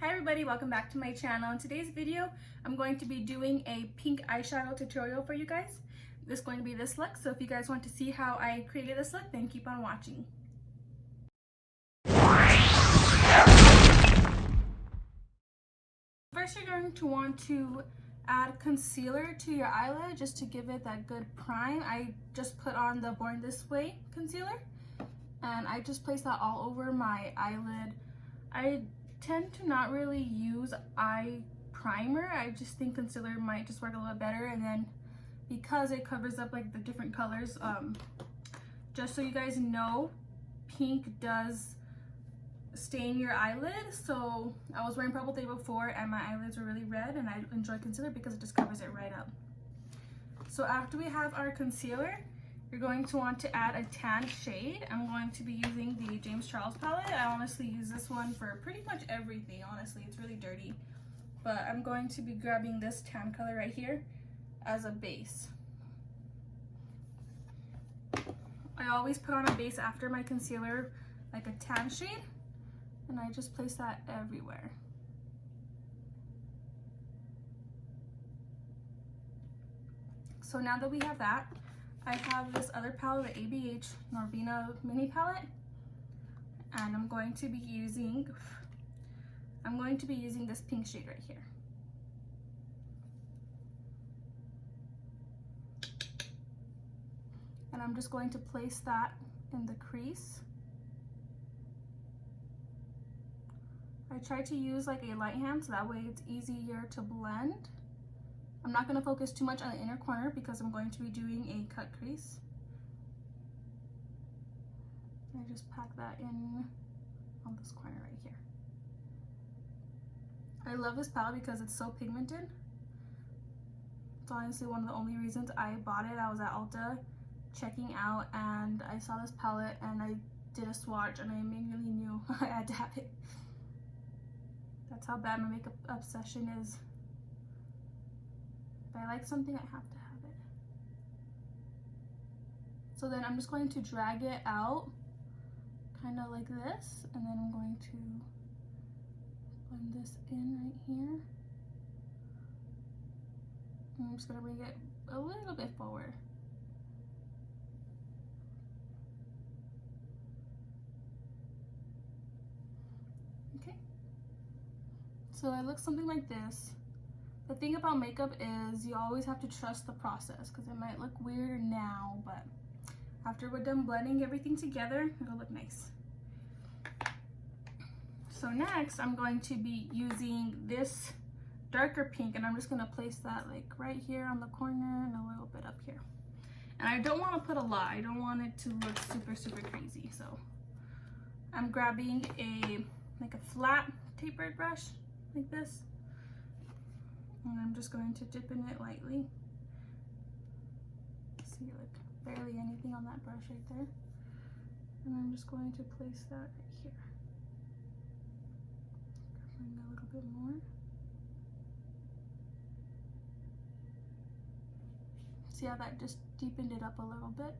Hi everybody, welcome back to my channel. In today's video, I'm going to be doing a pink eyeshadow tutorial for you guys. This is going to be this look, so if you guys want to see how I created this look, then keep on watching. First, you're going to want to add concealer to your eyelid just to give it that good prime. I just put on the Born This Way concealer and I just placed that all over my eyelid. I tend to not really use eye primer. I just think concealer might just work a little better, and then because it covers up like the different colors, just so you guys know, pink does stain your eyelid. So I was wearing purple day before and my eyelids were really red, and I enjoy concealer because it just covers it right up. So after we have our concealer, you're going to want to add a tan shade. I'm going to be using the James Charles palette. I honestly use this one for pretty much everything, honestly. It's really dirty. But I'm going to be grabbing this tan color right here as a base. I always put on a base after my concealer, like a tan shade, and I just place that everywhere. So now that we have that, I have this other palette, the ABH Norvina mini palette, and I'm going to be using this pink shade right here. And I'm just going to place that in the crease. I try to use like a light hand so that way it's easier to blend. I'm not going to focus too much on the inner corner because I'm going to be doing a cut crease. I just pack that in on this corner right here. I love this palette because it's so pigmented. It's honestly one of the only reasons I bought it. I was at Ulta checking out and I saw this palette and I did a swatch and I immediately knew I had to have it. That's how bad my makeup obsession is. If I like something, I have to have it. So then I'm just going to drag it out kind of like this, and then I'm going to blend this in right here. And I'm just going to bring it a little bit forward. Okay. So it looks something like this. The thing about makeup is you always have to trust the process because it might look weird now, but after we're done blending everything together, it'll look nice. So next, I'm going to be using this darker pink, and I'm just going to place that like right here on the corner and a little bit up here. And I don't want to put a lot. I don't want it to look super crazy. So I'm grabbing like a flat tapered brush like this. And I'm just going to dip in it lightly. See, like barely anything on that brush right there. And I'm just going to place that right here. Bring a little bit more. See how that just deepened it up a little bit?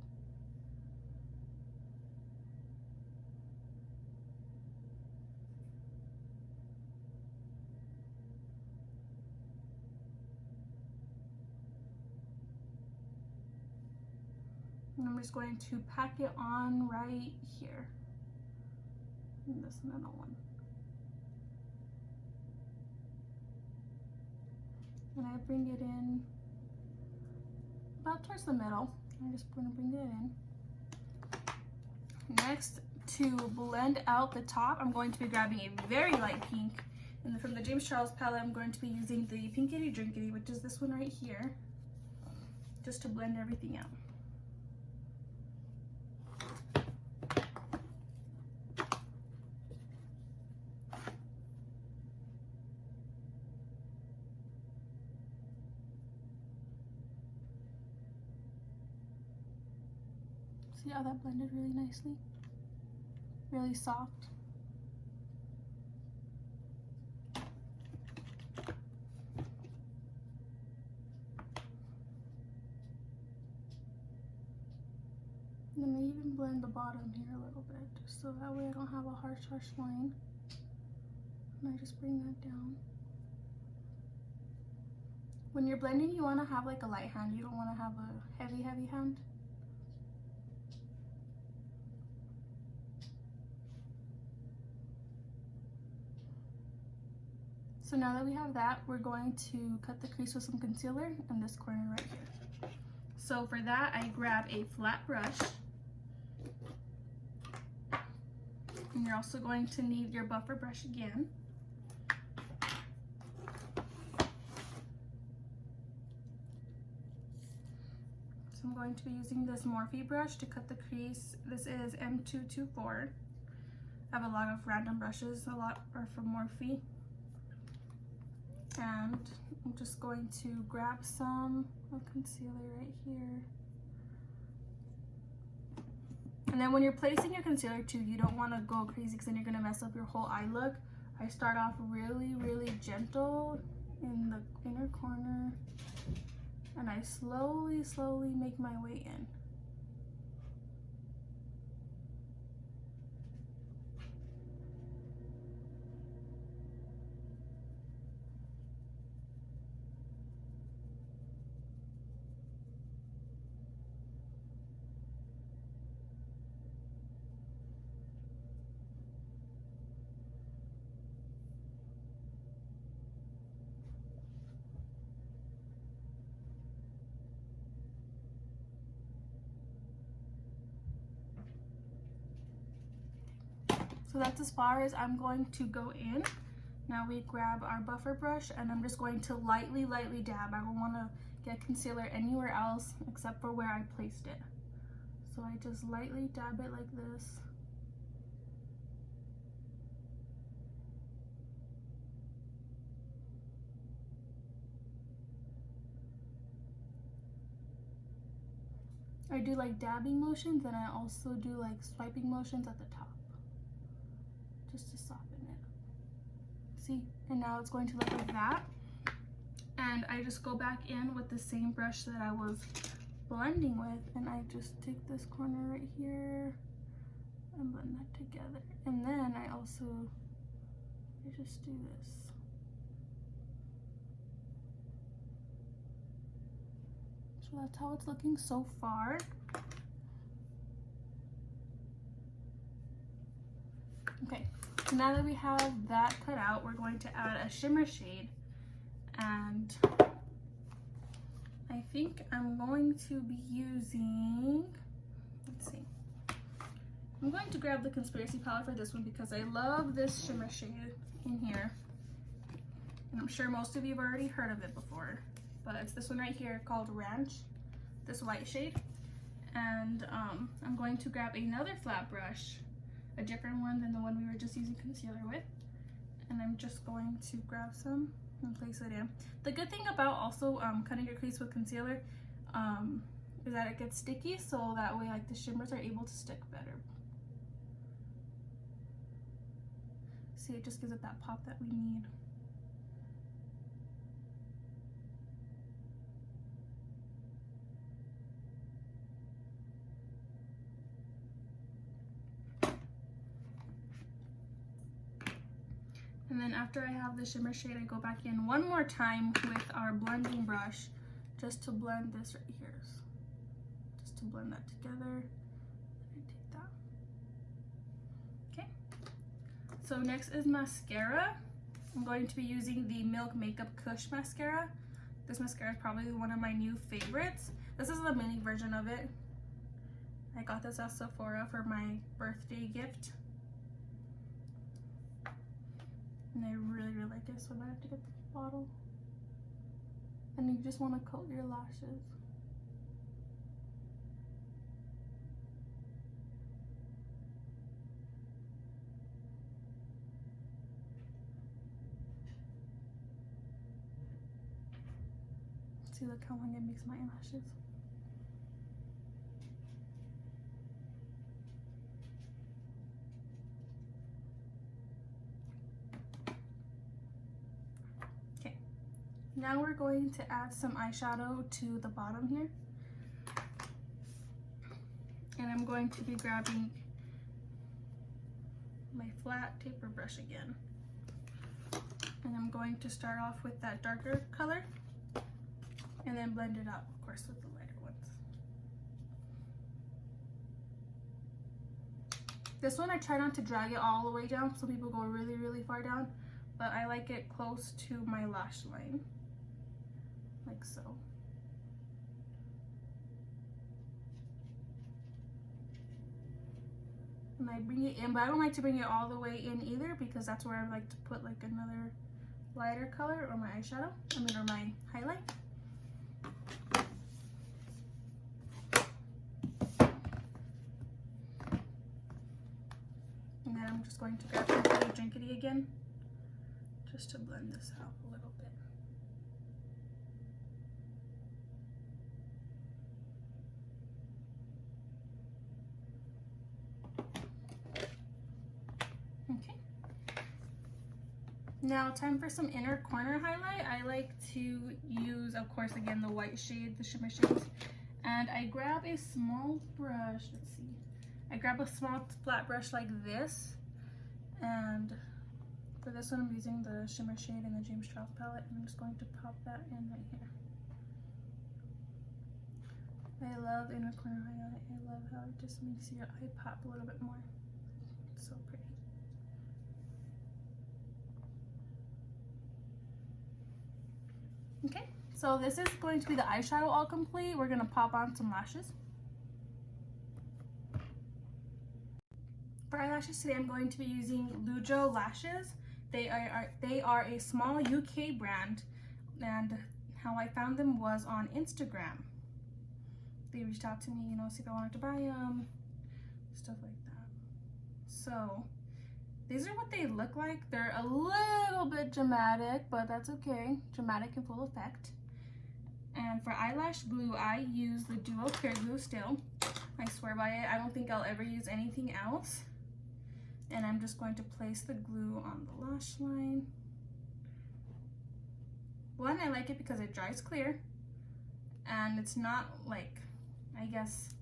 And I'm just going to pack it on right here in this middle one. And I bring it in about towards the middle. I'm just going to bring it in. Next, to blend out the top, I'm going to be grabbing a very light pink. And from the James Charles palette, I'm going to be using the Pinkity Drinkity, which is this one right here, just to blend everything out. See how that blended really nicely? Really soft. And then I even blend the bottom here a little bit, just so that way I don't have a harsh line. And I just bring that down. When you're blending, you want to have like a light hand. You don't want to have a heavy hand. So now that we have that, we're going to cut the crease with some concealer in this corner right here. So for that, I grab a flat brush. And you're also going to need your buffer brush again. So I'm going to be using this Morphe brush to cut the crease. This is M224. I have a lot of random brushes, a lot are from Morphe. And I'm just going to grab some concealer right here. And then when you're placing your concealer too, you don't want to go crazy because then you're going to mess up your whole eye look. I start off really, really gentle in the inner corner. And I slowly, slowly make my way in. So that's as far as I'm going to go in. Now we grab our buffer brush and I'm just going to lightly dab. I don't want to get concealer anywhere else except for where I placed it. So I just lightly dab it like this. I do like dabbing motions and I also do like swiping motions at the top, just to soften it. See, and now it's going to look like that. And I just go back in with the same brush that I was blending with, and I just take this corner right here and blend that together. And then I just do this. So that's how it's looking so far. Okay, so now that we have that cut out, we're going to add a shimmer shade. And I think I'm going to be using, let's see. I'm going to grab the Conspiracy palette for this one because I love this shimmer shade in here. And I'm sure most of you have already heard of it before. But it's this one right here called Ranch, this white shade. And I'm going to grab another flat brush, a different one than the one we were just using concealer with. And I'm just going to grab some and place it in. The good thing about also cutting your crease with concealer is that it gets sticky, so that way like the shimmers are able to stick better. See, it just gives it that pop that we need. And then after I have the shimmer shade, I go back in one more time with our blending brush just to blend this right here. Just to blend that together. And take that. Okay. So next is mascara. I'm going to be using the Milk Makeup Kush mascara. This mascara is probably one of my new favorites. This is the mini version of it. I got this at Sephora for my birthday gift. And I really, really like it, so I might have to get the bottle. And you just want to coat your lashes. See, look how long it makes my eyelashes. Now we're going to add some eyeshadow to the bottom here. And I'm going to be grabbing my flat taper brush again. going to start off with that darker color and then blend it out, of course, with the lighter ones. This one I try not to drag it all the way down. Some people go really, really far down, but I like it close to my lash line, like so. And I bring it in, but I don't like to bring it all the way in either, because that's where I like to put like another lighter color or my eyeshadow, or my highlight. And then I'm just going to grab some drinkity again, just to blend this out a little bit. Okay. Now time for some inner corner highlight. I like to use, of course, again, the white shade, the shimmer shades. And I grab a small brush, let's see. I grab a small flat brush like this, and for this one I'm using the shimmer shade in the JamesxMorphe palette, and I'm just going to pop that in right here. I love inner corner highlight. I love how it just makes your eye pop a little bit more. It's so pretty. Okay, so this is going to be the eyeshadow all complete. We're gonna pop on some lashes. For eyelashes today, I'm going to be using Lujo lashes. They are a small UK brand, and how I found them was on Instagram. They reached out to me, you know, see if I wanted to buy them, stuff like that. So these are what they look like. They're a little bit dramatic, but that's okay. Dramatic in full effect. And for eyelash glue, I use the Duo Clear Glue still. I swear by it. I don't think I'll ever use anything else. And I'm just going to place the glue on the lash line. One, I like it because it dries clear, and it's not like, I guess,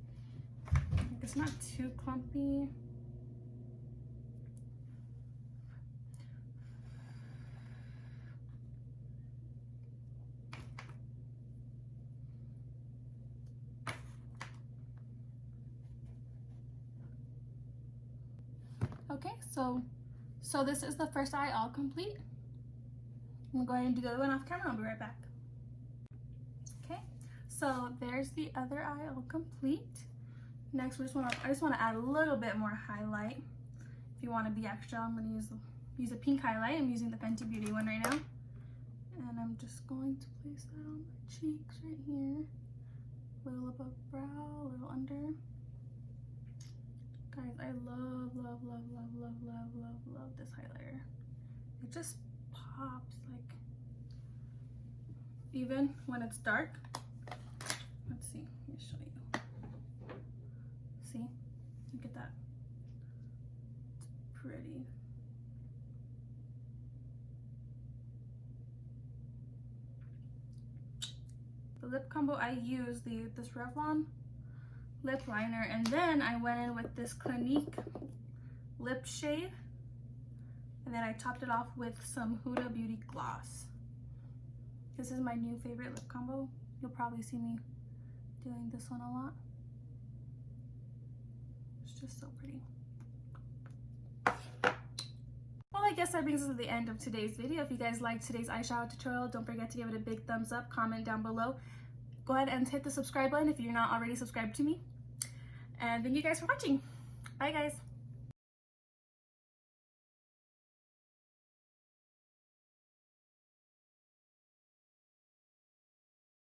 it's not too clumpy. Okay, so this is the first eye all complete. I'm going to do the other one off camera. I'll be right back. Okay, so there's the other eye all complete. Next, I just want to add a little bit more highlight. If you want to be extra, I'm going to use a pink highlight. I'm using the Fenty Beauty one right now, and I'm just going to place that on my cheeks right here, a little above brow, a little under. Guys, I love, love, love, love, love, love, love, love this highlighter. It just pops, like, even when it's dark. Let's see, let me show you. See? Look at that. It's pretty. The lip combo, I used this Revlon lip liner, and then I went in with this Clinique lip shade, and then I topped it off with some Huda Beauty gloss. This is my new favorite lip combo. You'll probably see me doing this one a lot. It's just so pretty. Well, I guess that brings us to the end of today's video. If you guys liked today's eyeshadow tutorial, don't forget to give it a big thumbs up, comment down below. Go ahead and hit the subscribe button if you're not already subscribed to me. And thank you guys for watching. Bye, guys.